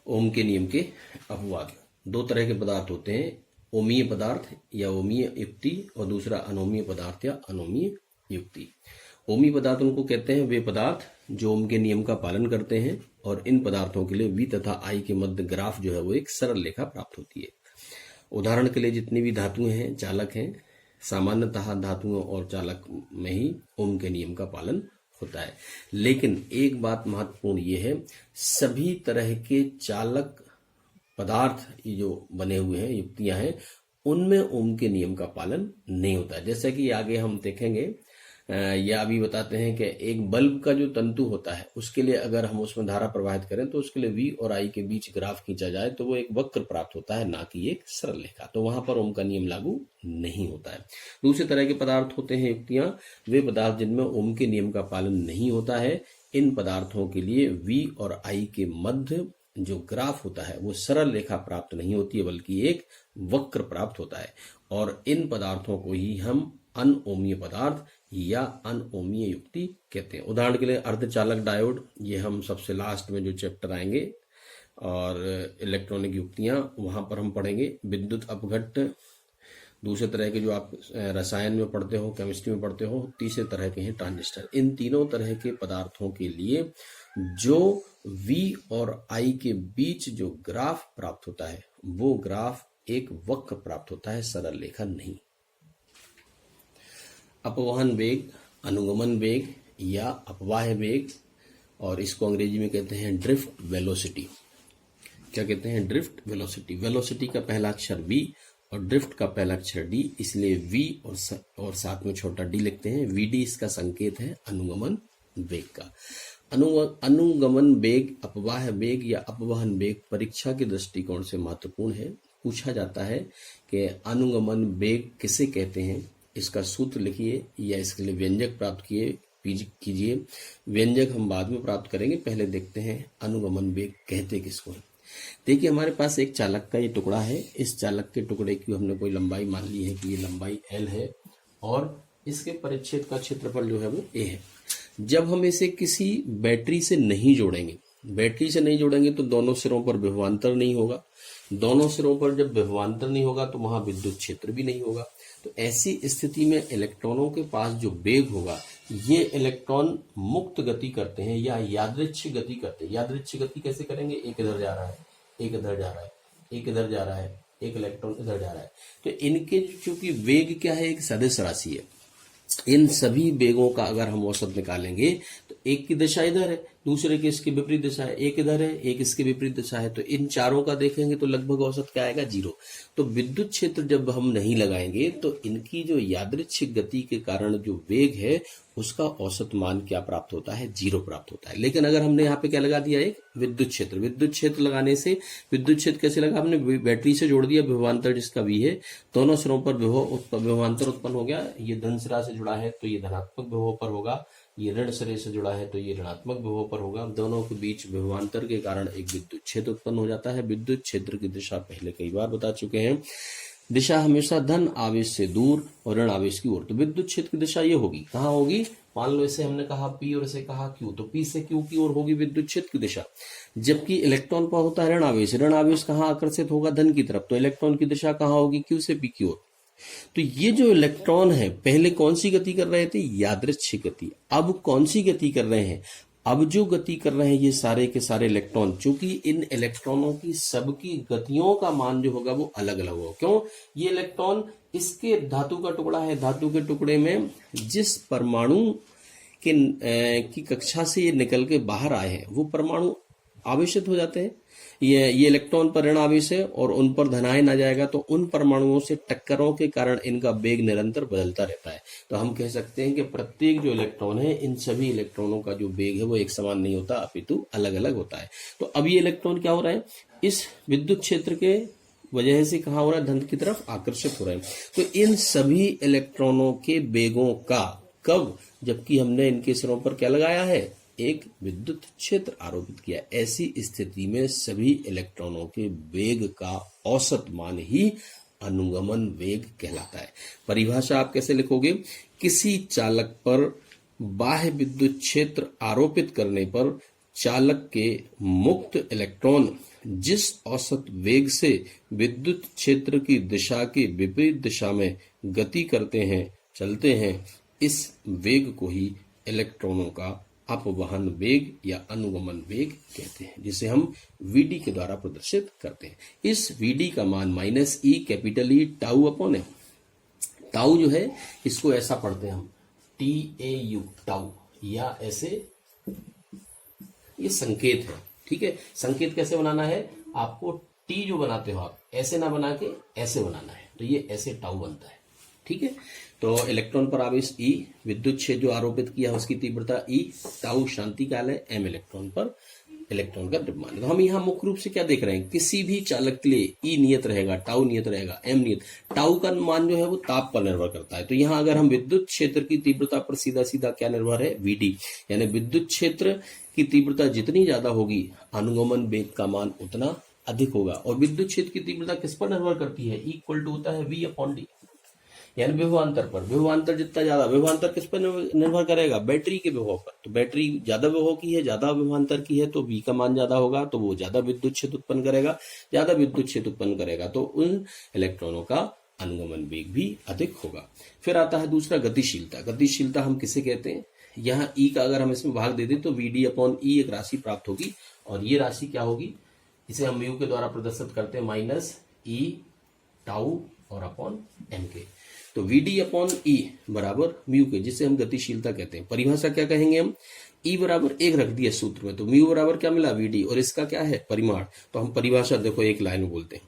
ओम के नियम के अपवाद। दो तरह के पदार्थ होते हैं, ओमीय पदार्थ या ओमीय युक्ति, और दूसरा अनोमीय पदार्थ या अनोमीय युक्ति। ओमीय पदार्थ उनको कहते हैं वे पदार्थ जो ओम के नियम का पालन करते हैं, और इन पदार्थों के लिए वी तथा आई के मध्य ग्राफ जो है वो एक सरल रेखा प्राप्त होती है। उदाहरण के लिए जितनी भी धातुएं हैं, चालक हैं, सामान्यतः धातुओं और चालक में ही ओम के नियम का पालन होता है। लेकिन एक बात महत्वपूर्ण ये है, सभी तरह के चालक पदार्थ ये जो बने हुए हैं, युक्तियां हैं, उनमें ओम के नियम का पालन नहीं होता है। जैसे कि आगे हम देखेंगे या अभी बताते हैं कि एक बल्ब का जो तंतु होता है उसके लिए अगर हम उसमें धारा प्रवाहित करें तो उसके लिए वी और आई के बीच ग्राफ खींचा जाए तो वो एक वक्र प्राप्त होता है, ना कि एक सरल रेखा। तो वहां पर ओम का नियम लागू नहीं होता है। दूसरे तरह के पदार्थ होते हैं युक्तियां, वे पदार्थ जिनमें ओम के नियम का पालन नहीं होता है। इन पदार्थों के लिए वी और आई के मध्य जो ग्राफ होता है वो सरल रेखा प्राप्त नहीं होती है, बल्कि एक वक्र प्राप्त होता है। और इन पदार्थों को ही हम अनओमीय पदार्थ या अनओमीय युक्ति कहते हैं। उदाहरण के लिए अर्धचालक डायोड, ये हम सबसे लास्ट में जो चैप्टर आएंगे, और इलेक्ट्रॉनिक युक्तियां वहां पर हम पढ़ेंगे। विद्युत अपघट्ट, दूसरे तरह के जो आप रसायन में पढ़ते हो, केमिस्ट्री में पढ़ते हो, तीसरे तरह के हैं ट्रांजिस्टर। इन तीनों तरह के पदार्थों के लिए जो वी और आई के बीच जो ग्राफ प्राप्त होता है वो ग्राफ एक वक्र प्राप्त होता है, सरल रेखा नहीं। अपवहन वेग, अनुगमन वेग या अपवाह वेग, और इसको अंग्रेजी में कहते हैं ड्रिफ्ट वेलोसिटी। क्या कहते हैं? Drift velocity. वेलोसिटी का पहला अक्षर वी और ड्रिफ्ट का पहला अक्षर डी, इसलिए वी और साथ में छोटा डी लिखते हैं। वीडी इसका संकेत है अनुगमन वेग का। अनुगमन वेग, अपवाह वेग या अपवहन वेग परीक्षा के दृष्टिकोण से महत्वपूर्ण है। पूछा जाता है कि अनुगमन वेग किसे कहते हैं, इसका सूत्र लिखिए या इसके लिए व्यंजक प्राप्त कीजिए। व्यंजक हम बाद में प्राप्त करेंगे, पहले देखते हैं अनुगमन वेग कहते किसको है। देखिए, हमारे पास एक चालक का ये टुकड़ा है। इस चालक के टुकड़े की हमने कोई लंबाई मान ली है कि ये लंबाई L है, और इसके परिच्छेद का क्षेत्रफल जो है वो A है। जब हम इसे किसी बैटरी से नहीं जोड़ेंगे तो दोनों सिरों पर विभवांतर नहीं होगा। दोनों सिरों पर जब विभवांतर नहीं होगा तो वहां विद्युत क्षेत्र भी नहीं होगा। तो ऐसी स्थिति में इलेक्ट्रॉनों के पास जो वेग होगा, ये इलेक्ट्रॉन मुक्त गति करते हैं या यादृच्छिक गति करते हैं। यादृच्छिक गति कैसे करेंगे? एक इधर जा रहा है, एक इधर जा रहा है, एक इधर जा रहा है, एक इलेक्ट्रॉन इधर जा रहा है। तो इनके चूंकि वेग क्या है, एक सदिश राशि है। इन सभी वेगों का अगर हम औसत निकालेंगे तो एक की दिशा इधर है, दूसरे की इसकी विपरीत दिशा है, एक इधर है, एक इसकी विपरीत दिशा है। तो इन चारों का देखेंगे तो लगभग औसत क्या आएगा? 0। तो विद्युत क्षेत्र जब हम नहीं लगाएंगे तो इनकी जो यादृच्छिक गति के कारण जो वेग है उसका औसत मान क्या प्राप्त होता है? 0 प्राप्त होता है। लेकिन अगर हमने यहाँ पे क्या लगा दिया? एक विद्युत क्षेत्र। विद्युत क्षेत्र लगाने से, विद्युत क्षेत्र कैसे लगा? हमने बैटरी से जोड़ दिया, विभवांतर जिसका वी है, दोनों सिरों पर विभवांतर उत्पन्न हो गया। ये धन सिरा से जुड़ा है तो ये धनात्मक विभव पर होगा, ये ऋण सिरे से जुड़ा है तो ये ऋणात्मक विभव पर होगा। दोनों के बीच विभवांतर के कारण एक विद्युत क्षेत्र उत्पन्न हो जाता है। विद्युत क्षेत्र की दिशा पहले कई बार बता चुके हैं, दिशा हमेशा धन आवेश से दूर और ऋण आवेश की ओर। तो विद्युत क्षेत्र की दिशा ये होगी, कहाँ होगी? मान लो इसे हमने कहा P और इसे कहा Q, तो P से Q की ओर होगी विद्युत क्षेत्र की दिशा। जबकि इलेक्ट्रॉन पर होता है ऋण आवेश, ऋण आवेश कहाँ आकर्षित होगा? धन की तरफ। तो इलेक्ट्रॉन की दिशा कहाँ होगी? Q से P की ओर। तो ये जो इलेक्ट्रॉन है पहले कौन सी गति कर रहे थे? यादृच्छिक गति। अब कौन सी गति कर रहे हैं? अब जो गति कर रहे हैं ये सारे के सारे इलेक्ट्रॉन, चूंकि इन इलेक्ट्रॉनों की सबकी गतियों का मान जो होगा वो अलग अलग होगा। क्यों? ये इलेक्ट्रॉन इसके धातु का टुकड़ा है, धातु के टुकड़े में जिस परमाणु की कक्षा से ये निकल के बाहर आए हैं वो परमाणु आवेशित हो जाते हैं। ये इलेक्ट्रॉन पर ऋण आवेश है और उन पर धनायन आ जाएगा, तो उन परमाणुओं से टक्करों के कारण इनका वेग निरंतर बदलता रहता है। तो हम कह सकते हैं कि प्रत्येक जो इलेक्ट्रॉन है, इन सभी इलेक्ट्रॉनों का जो वेग है वो एक समान नहीं होता, अपितु अलग अलग होता है। तो अब ये इलेक्ट्रॉन क्या हो रहा है? इस विद्युत क्षेत्र के वजह से कहाँ हो रहा है? धन की तरफ आकर्षित हो रहा है। तो इन सभी इलेक्ट्रॉनों के वेगों का कब? जबकि हमने इनके सिरों पर क्या लगाया है? एक विद्युत क्षेत्र आरोपित किया। ऐसी स्थिति में सभी इलेक्ट्रॉनों के वेग का औसत मान ही अनुगमन वेग कहलाता है। परिभाषा आप कैसे लिखोगे? किसी चालक पर बाह्य विद्युत क्षेत्र आरोपित करने पर चालक के मुक्त इलेक्ट्रॉन जिस औसत वेग से विद्युत क्षेत्र की दिशा के विपरीत दिशा में गति करते हैं, चलते हैं, इस वेग को ही इलेक्ट्रॉनों का अपवहन वेग या अनुगमन वेग कहते हैं, जिसे हम वीडी के द्वारा प्रदर्शित करते हैं। इस वीडी का मान minus e capital e tau upon m. Tau जो है इसको ऐसा पढ़ते हैं हम TAU टाउ, या ऐसे ये संकेत है, ठीक है। संकेत कैसे बनाना है, आपको टी जो बनाते हो आप ऐसे ना बना के ऐसे बनाना है, तो ये ऐसे टाउ बनता है, ठीक है। तो इलेक्ट्रॉन पर आवेश ई, विद्युत क्षेत्र जो आरोपित किया उसकी तीव्रता ई, टाउ शांति काल है, एम इलेक्ट्रॉन पर इलेक्ट्रॉन का द्रव्यमान। तो हम यहाँ मुख्य रूप से क्या देख रहे हैं, किसी भी चालक के लिए ई नियत रहेगा, टाउ नियत रहेगा, एम नियत। टाउ का मान जो है वो ताप पर निर्भर करता है। तो यहाँ अगर हम विद्युत क्षेत्र की तीव्रता पर सीधा सीधा क्या निर्भर है, वीडी, यानी विद्युत क्षेत्र की तीव्रता जितनी ज्यादा होगी अनुगमन वेग का मान उतना अधिक होगा। और विद्युत क्षेत्र की तीव्रता किस पर निर्भर करती है, इक्वल टू होता है V अपॉन डी, यानी विभवांतर पर। विभवांतर जितना ज्यादा, विभवांतर किस पर निर्भर करेगा, बैटरी के विभव पर। तो बैटरी ज्यादा विभव की है, ज्यादा विभवांतर की है, तो V का मान ज्यादा होगा, तो वो ज्यादा विद्युत क्षेत्र उत्पन्न करेगा। ज्यादा विद्युत क्षेत्र उत्पन्न करेगा तो उन इलेक्ट्रॉनों का अनुगमन वेग भी अधिक होगा। फिर आता है दूसरा गतिशीलता। गतिशीलता हम किसे कहते हैं, यहाँ ई का अगर हम इसमें भाग दे दें तो VD अपॉन ई एक राशि प्राप्त होगी, और ये राशि क्या होगी, इसे हम म्यू के द्वारा प्रदर्शित करते हैं माइनस ई टाउ और अपॉन एम के। तो VD अपॉन ई बराबर म्यू के, जिसे हम गतिशीलता कहते हैं। परिभाषा क्या कहेंगे हम, ई बराबर एक रख दिया सूत्र में, तो म्यू बराबर क्या मिला VD, और इसका क्या है परिमाण। तो हम परिभाषा देखो एक लाइन में बोलते हैं,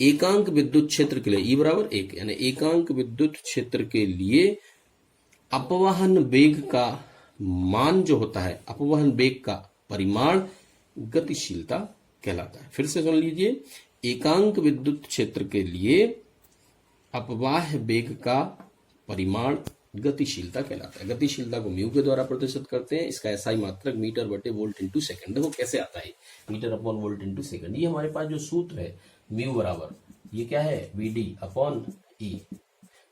एकांक विद्युत क्षेत्र के लिए ई बराबर एक, यानी एकांक विद्युत क्षेत्र के लिए अपवहन वेग का मान जो होता है, अपवहन वेग का परिमाण गतिशीलता कहलाता है। फिर से सुन लीजिए, एकांक विद्युत क्षेत्र के लिए अपवाह वेग का परिमाण गतिशीलता कहलाता है। गतिशीलता को म्यू के द्वारा प्रदर्शित करते हैं। इसका एसआई मात्रक मीटर बटे वोल्ट इंटू सेकंड। देखो कैसे आता है, metre upon volt into second. ये हमारे पास जो सूत्र है म्यू बराबर, ये क्या है VD अपॉन ई।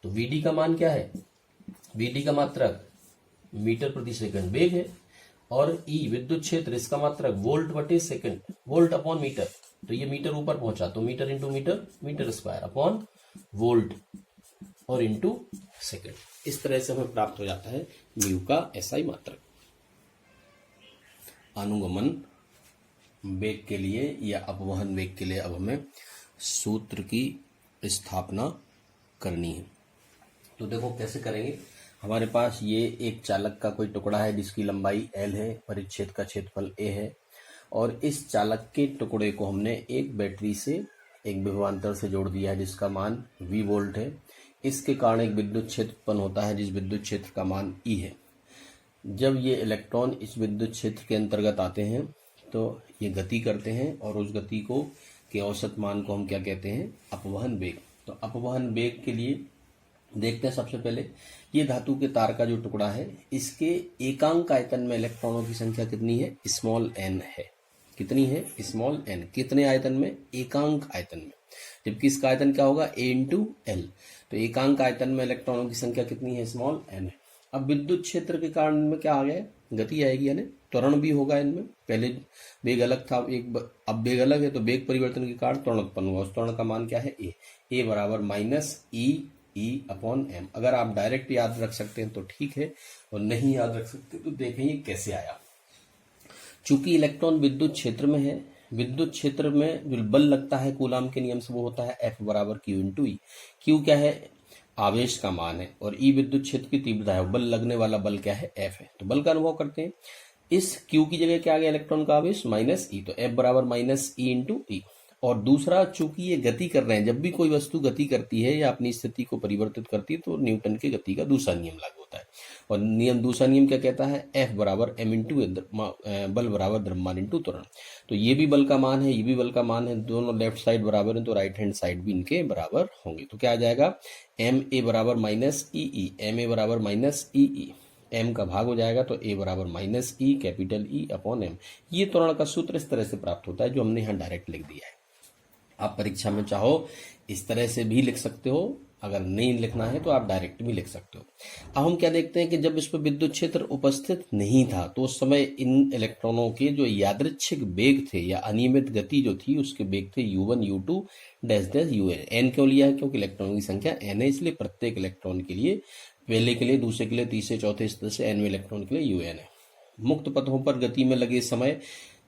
तो VD का मान क्या है, VD का मात्रक मीटर प्रति सेकंड वेग है, और ई विद्युत क्षेत्र, इसका मात्रक वोल्ट बटे सेकंड, वोल्ट अपॉन मीटर। तो ये मीटर ऊपर पहुंचा तो metre into metre, metre square upon volt और इंटू सेकंड। इस तरह से हमें प्राप्त हो जाता है म्यू का एसआई मात्रक। अनुगमन वेग के लिए या अपवहन वेग के लिए अब हमें सूत्र की स्थापना करनी है। तो देखो कैसे करेंगे। हमारे पास ये एक चालक का कोई टुकड़ा है जिसकी लंबाई L है, परिच्छेद का क्षेत्रफल A है, और इस चालक के टुकड़े को हमने एक बैटरी से एक विभवांतर से जोड़ दिया है जिसका मान V वोल्ट है। इसके कारण एक विद्युत क्षेत्र उत्पन्न होता है जिस विद्युत क्षेत्र का मान E है। जब ये इलेक्ट्रॉन इस विद्युत क्षेत्र के अंतर्गत आते हैं तो ये गति करते हैं, और उस गति को के औसत मान को हम क्या कहते हैं, अपवहन वेग। तो अपवहन वेग के लिए देखते हैं सबसे पहले, ये धातु के तार का जो टुकड़ा है इसके एकांक आयतन में इलेक्ट्रॉनों की संख्या कितनी है, स्मॉल n है। कितनी है, स्मॉल n। कितने आयतन में, एकांक आयतन में, जबकि इसका आयतन क्या होगा A इंटू एल। तो एकांक आयतन में इलेक्ट्रॉनों की संख्या कितनी है, स्मॉल n है। अब विद्युत क्षेत्र के कारण में क्या आ गया, गति आएगी, यानी त्वरण भी होगा इनमें। पहले वेग अलग था, अब वेग अलग है, तो वेग परिवर्तन के कारण त्वरण उत्पन्न हुआ। उस त्वरण का मान क्या है, A बराबर माइनस ई अपॉन एम। अगर आप डायरेक्ट याद रख सकते हैं तो ठीक है, और नहीं याद रख सकते तो देखें ये कैसे आया। चूंकि इलेक्ट्रॉन विद्युत क्षेत्र में है, विद्युत क्षेत्र में जो बल लगता है कूलाम के नियम से वो होता है F बराबर Q इंटू ई। क्यू क्या है, आवेश का मान है, और ई विद्युत क्षेत्र की तीव्रता है। बल लगने वाला बल क्या है, F है। तो बल का अनुभव करते हैं। इस Q की जगह क्या आ गया, इलेक्ट्रॉन का आवेश माइनस ई, तो F बराबर माइनस ई इंटू ई। और दूसरा, चूंकि ये गति कर रहे हैं, जब भी कोई वस्तु गति करती है या अपनी स्थिति को परिवर्तित करती है तो न्यूटन के गति का दूसरा नियम लागू होता है। और दूसरा नियम क्या कहता है, F बराबर m इंटू बल बराबर द्रव्यमान इंटू त्वरण। तो ये भी बल का मान है, ये भी बल का मान है, दोनों लेफ्ट साइड बराबर है, तो राइट हैंड साइड भी इनके बराबर होंगे। तो क्या आ जाएगा, एम ए बराबर माइनस ई, एम ए बराबर माइनस ई, m का भाग हो जाएगा, तो a बराबर minus e capital E upon m. ये त्वरण का सूत्र इस तरह से प्राप्त होता है, जो हमने यहाँ डायरेक्ट लिख दिया है। आप परीक्षा में चाहो इस तरह से भी लिख सकते हो, अगर नहीं लिखना है तो आप डायरेक्ट भी लिख सकते हो। अब हम क्या देखते हैं कि जब इस पर विद्युत क्षेत्र उपस्थित नहीं था तो उस समय इन इलेक्ट्रॉनों के जो यादृच्छिक वेग थे या अनियमित गति जो थी उसके वेग थे u1 u2 dash dash un। n क्यों लिया है? क्योंकि इलेक्ट्रॉनों की संख्या n है, इसलिए प्रत्येक इलेक्ट्रॉन के लिए, पहले के लिए, दूसरे के लिए, तीसरे चौथे इस तरह से nवें इलेक्ट्रॉन के लिए un है। मुक्त पथों पर गति में लगे समय,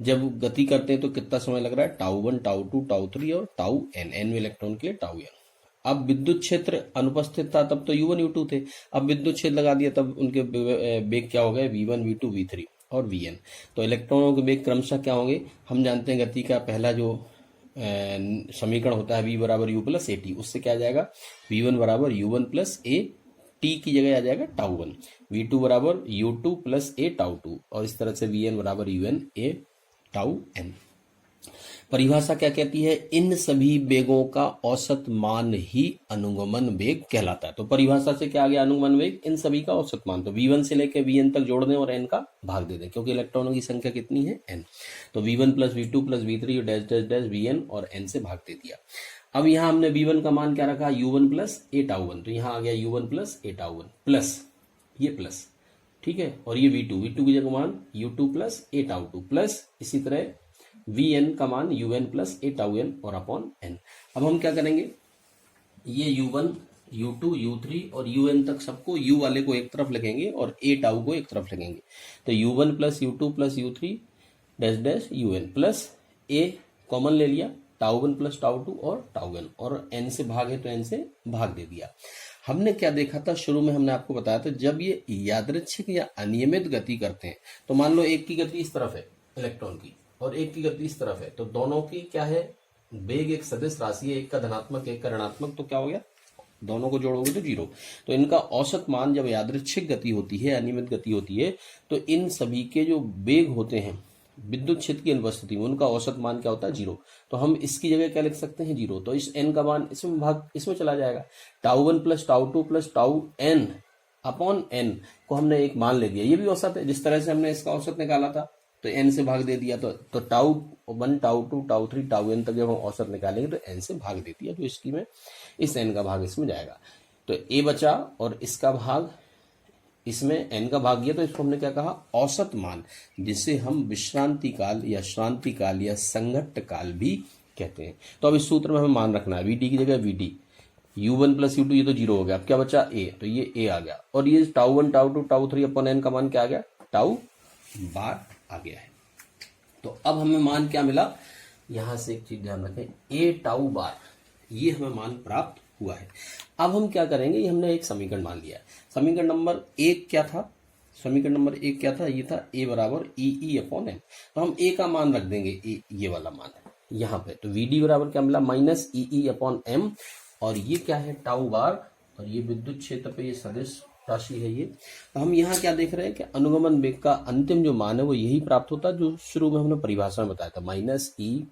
जब गति करते हैं तो कितना समय लग रहा है? टाउ 1 टाउ 2 टाउ 3 और टाउ n, nवें इलेक्ट्रॉन के लिए टाउ n। अब विद्युत क्षेत्र अनुपस्थित था तब तो u1 u2 थे, अब विद्युत क्षेत्र लगा दिया तब उनके वेग क्या हो गए? v1 v2 v3 और vn। तो इलेक्ट्रॉनों के वेग क्रमशः क्या होंगे? हम जानते हैं गति का पहला जो समीकरण होता है v बराबर u प्लस ए टी, उससे क्या आ जाएगा? v1 बराबर u1 प्लस ए टी की जगह आ जाएगा टाउ 1, v2 बराबर u2 प्लस ए टाउ 2 और इस तरह से vn बराबर un ए टाउ n। परिभाषा क्या कहती है? इन सभी वेगों का औसत मान ही अनुगमन वेग कहलाता है। तो परिभाषा से क्या आ गया? अनुगमन वेग इन सभी का औसत मान। तो v1 से लेकर vn तक जोड़ दें और n का भाग दे दें, क्योंकि इलेक्ट्रॉनों की संख्या कितनी है? n। तो v1 plus v2 plus v3 dash dash dash vn और n से भाग दे दिया। अब यहाँ हमने v1 का मान क्या रखा? u1 प्लस ए टाउ 1, तो यहाँ आ गया u1 प्लस ए टाउ 1 प्लस ये प्लस, ठीक है, और ये v2 की जगह मान u2 प्लस ए टाउ 2 प्लस इसी तरह vn का मान un प्लस ए टाउ n और अपॉन n। अब हम क्या करेंगे? ये u1 u2 u3 और un तक सबको u वाले को एक तरफ लिखेंगे और ए टाउ को एक तरफ लिखेंगे। तो u1 plus u2 plus u3 dash dash un plus a common ले लिया, टाउ 1 प्लस टाउ 2 और टाउ n, और n से भाग है तो n से भाग दे दिया। हमने क्या देखा था? शुरू में हमने आपको बताया था जब ये यादृच्छिक या अनियमित गति करते हैं तो मान लो एक की गति इस तरफ है इलेक्ट्रॉन की और एक की गति इस तरफ है, तो दोनों की क्या है? वेग एक सदिश राशि है, एक का धनात्मक एक का ऋणात्मक, तो क्या हो गया? दोनों को जोड़ोगे तो 0। तो इनका औसत मान जब यादृच्छिक गति होती है, अनियमित गति होती है, तो इन सभी के जो वेग होते हैं विद्युत क्षेत्र की अनुपस्थिति में उनका औसत मान क्या होता है? 0। तो हम इसकी जगह क्या लिख सकते हैं? 0। तो इस n का मान इसमें भाग इसमें चला जाएगा, tau 1 plus tau 2 plus tau n upon n को हमने एक मान ले दिया। ये भी औसत है, जिस तरह से हमने इसका औसत निकाला था तो n से भाग दे दिया, तो tau 1 tau 2 tau 3 tau n तक जब हम औसत निकालेंगे तो n से भाग देती है, तो इसकी में इस n का भाग इसमें जाएगा, तो a बचा और इसका भाग इसमें n का भाग गया, तो इसको हमने क्या कहा? औसत मान, जिसे हम विश्रांति काल या श्रांति काल या संघट्ट काल भी कहते हैं। तो अब इस सूत्र में हमें मान रखना है vd की जगह vd, u1 प्लस u2 ये तो 0 हो गया, अब क्या बचा? a, तो ये a आ गया, और ये tau 1 tau 2 tau 3 upon n का मान क्या आ गया? टाउ बार आ गया है। तो अब हमें मान क्या मिला? यहां से एक चीज ध्यान रखें, ए टाउ बार, ये हमें मान प्राप्त हुआ है। अब हम क्या करेंगे? ये हमने एक समीकरण मान लिया है। समीकरण नंबर 1 क्या था? समीकरण नंबर 1 क्या था? ये था a बराबर ई अपॉन एम। तो हम a का मान रख देंगे, ये वाला मान यहाँ पे। तो vd बराबर क्या मिला? माइनस ई अपॉन एम, और ये क्या है? टाउ बार, और ये विद्युत क्षेत्र पे ये सदिश राशि है ये। तो हम यहाँ क्या देख रहे हैं कि अनुगमन वेग का अंतिम जो मान है वो यही प्राप्त होता है जो शुरू में हमने परिभाषा में बताया था, minus e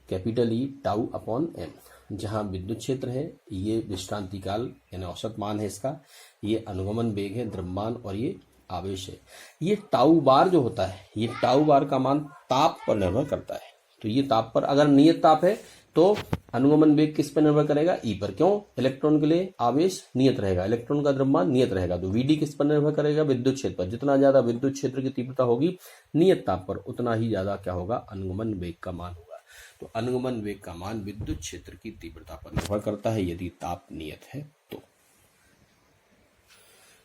capital e tau upon m. जहाँ विद्युत क्षेत्र है, ये विश्रांति काल यानी औसत मान है इसका, ये अनुगमन वेग है द्रव्यमान, और ये आवेश है। ये टाउ बार जो होता है, ये टाउ बार का मान ताप पर निर्भर करता है। तो ये ताप पर, अगर नियत ताप है तो अनुगमन वेग किस पर निर्भर करेगा? ई पर। क्यों? इलेक्ट्रॉन के लिए आवेश नियत रहेगा, इलेक्ट्रॉन का द्रव्यमान नियत रहेगा। तो vd किस पर निर्भर करेगा? विद्युत क्षेत्र पर। जितना ज्यादा विद्युत क्षेत्र की तीव्रता होगी नियत ताप पर, उतना ही ज्यादा क्या होगा? अनुगमन वेग का मान होगा। तो अनुगमन वेग का मान विद्युत क्षेत्र की तीव्रता पर निर्भर करता है यदि ताप नियत है तो।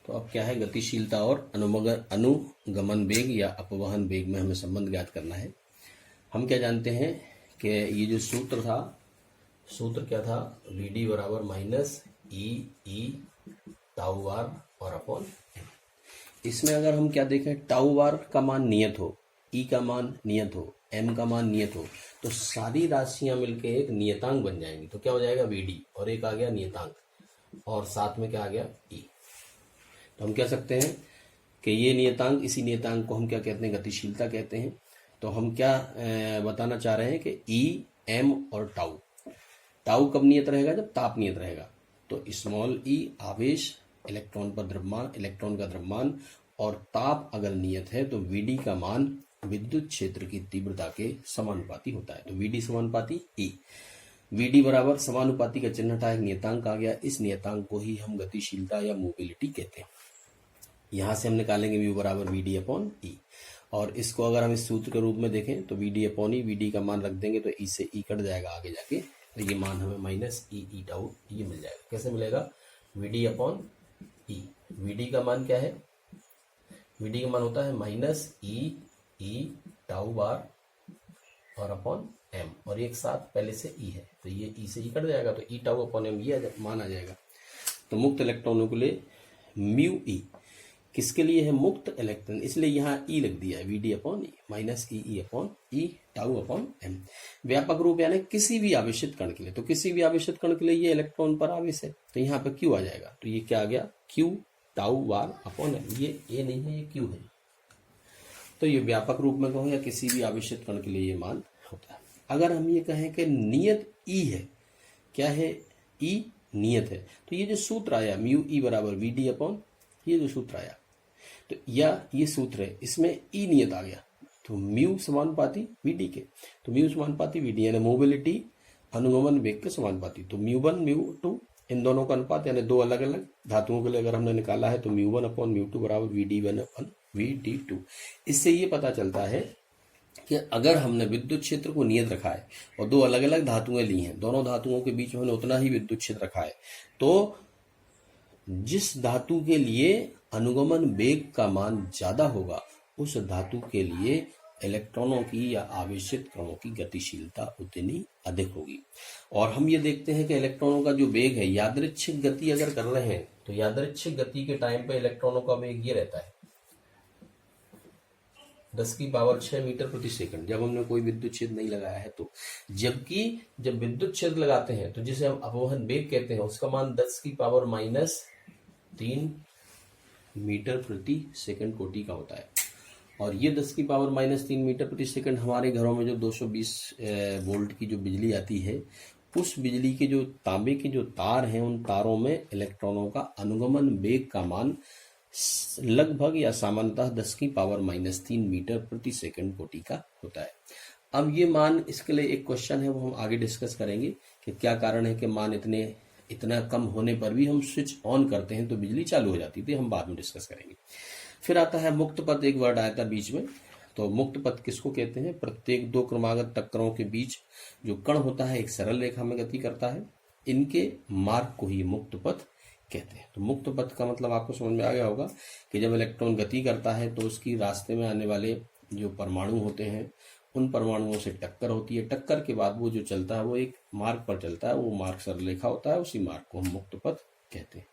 अब क्या है? गतिशीलता और अनुगमन वेग या अपवहन वेग में हमें संबंध ज्ञात करना है। हम क्या जानते हैं कि ये जो सूत्र था, सूत्र क्या था? vd बराबर माइनस ई टाउ बार और अपॉन एम। इसमें अगर हम क्या देखें, टाउ बार का मान नियत हो, ई का मान नियत हो, एम का मान नियत हो, तो सारी राशियां मिलकर एक नियतांक बन जाएंगी। तो क्या हो जाएगा? vd, और एक आ गया नियतांक, और साथ में क्या आ गया? ई। तो हम कह सकते हैं कि ये नियतांक, इसी नियतांक को हम क्या कहते हैं? गतिशीलता कहते हैं। तो हम क्या बताना चाह रहे हैं कि ई, एम और टाउ, टाउ कब नियत रहेगा? जब ताप नियत रहेगा। तो स्मॉल ई आवेश, इलेक्ट्रॉन पर द्रव्यमान, इलेक्ट्रॉन का द्रव्यमान, और ताप अगर नियत है तो vd का मान विद्युत क्षेत्र की तीव्रता के समानुपाती होता है। तो vd समानुपाती ई। Vd बराबर समानुपाती का चिन्ह हटा एक नियतांक आ गया, इस नियतांक को ही हम गतिशीलता या मोबिलिटी कहते हैं। यहां से हम निकालेंगे म्यू बराबर Vd अपॉन ई, और इसको अगर हम इस सूत्र के रूप में देखें तो Vd अपॉन ई, Vd का मान रख देंगे तो ई से ई कट जाएगा आगे जाके, तो ये मान हमें माइनस ई टाउ ये मिल जाएगा। कैसे मिलेगा? Vd अपॉन ई, Vd का मान क्या है? Vd का मान होता है माइनस ई टाउ बार और अपॉन एम, और एक साथ पहले से ई है तो ये ई से ई कट जाएगा, तो ई टाउ अपॉन एम ये मान आ जाएगा। तो मुक्त इलेक्ट्रॉनों के लिए म्यू ई, किसके लिए है? मुक्त इलेक्ट्रॉन, इसलिए यहाँ ई लिख दिया है, Vd अपॉन ई माइनस ई अपॉन ई टाउ अपॉन एम। व्यापक रूप यानी किसी भी आवेशित कण के लिए, तो किसी भी आवेशित कण के लिए ये इलेक्ट्रॉन पर आवेश है तो यहाँ पे क्यू आ जाएगा, तो ये क्या आ गया? Q tau bar upon m, ये ए नहीं है ये क्यू है। तो ये व्यापक रूप में कहो या किसी भी आवेशित कण के लिए ये मान होता है। अगर हम ये कहें कि नियत ई है, क्या है? ई नियत है, तो ये जो सूत्र आया म्यू ई बराबर Vd अपॉन, ये जो सूत्र आया तो या ये सूत्र है, इसमें ई नियत आ गया, तो म्यू समानुपाती Vd के, तो म्यू समानुपाती Vd यानी मोबिलिटी अनुगमन वेग के समानुपाती, तो म्यू1 म्यू2 इन दोनों का अनुपात यानी दो अलग अलग धातुओं के लिए अगर हमने निकाला है तो म्यू1 अपॉन म्यू2 बराबर Vd1 अपॉन Vd2। इससे ये पता चलता है कि अगर हमने विद्युत क्षेत्र को नियत रखा है और दो अलग अलग धातुएं ली हैं, दोनों धातुओं के बीच में हमने उतना ही विद्युत क्षेत्र रखा है, तो जिस धातु के लिए अनुगमन वेग का मान ज्यादा होगा उस धातु के लिए इलेक्ट्रॉनों की या आवेशित कणों की गतिशीलता उतनी अधिक होगी। और हम ये देखते हैं कि इलेक्ट्रॉनों का जो वेग है, यादृच्छिक गति अगर कर रहे हैं तो यादृच्छिक गति के टाइम पे इलेक्ट्रॉनों का वेग ये रहता है 10⁻⁶ मीटर प्रति सेकंड, जब हमने कोई विद्युत क्षेत्र नहीं लगाया है तो। जबकि जब विद्युत क्षेत्र लगाते हैं तो जिसे हम अपवहन वेग कहते हैं उसका मान 10⁻³ मीटर प्रति सेकंड कोटि का होता है। और ये 10⁻³ मीटर प्रति सेकंड हमारे घरों में जो 220 वोल्ट की जो बिजली आती है, उस बिजली के जो तांबे के जो तार हैं उन तारों में इलेक्ट्रॉनों का अनुगमन वेग का मान लगभग या सामान्यतः 10⁻³ मीटर प्रति सेकंड कोटि का होता है। अब ये मान, इसके लिए एक क्वेश्चन है वो हम आगे डिस्कस करेंगे कि क्या कारण है कि मान इतना कम होने पर भी हम स्विच ऑन करते हैं तो बिजली चालू हो जाती थी, हम बाद में डिस्कस करेंगे। फिर आता है मुक्त पथ, एक वर्ड आया था बीच में, तो मुक्त पथ किसको कहते हैं? प्रत्येक दो क्रमागत टक्करों के बीच जो कण होता है एक सरल रेखा में गति करता है, इनके मार्ग को ही मुक्त पथ कहते हैं। तो मुक्त पथ का मतलब आपको समझ में आ गया होगा कि जब इलेक्ट्रॉन गति करता है तो उसकी रास्ते में आने वाले जो परमाणु होते हैं उन परमाणुओं से टक्कर होती है, टक्कर के बाद वो जो चलता है वो एक मार्ग पर चलता है, वो मार्ग सरल रेखा होता है, उसी मार्ग को हम मुक्त पथ कहते हैं।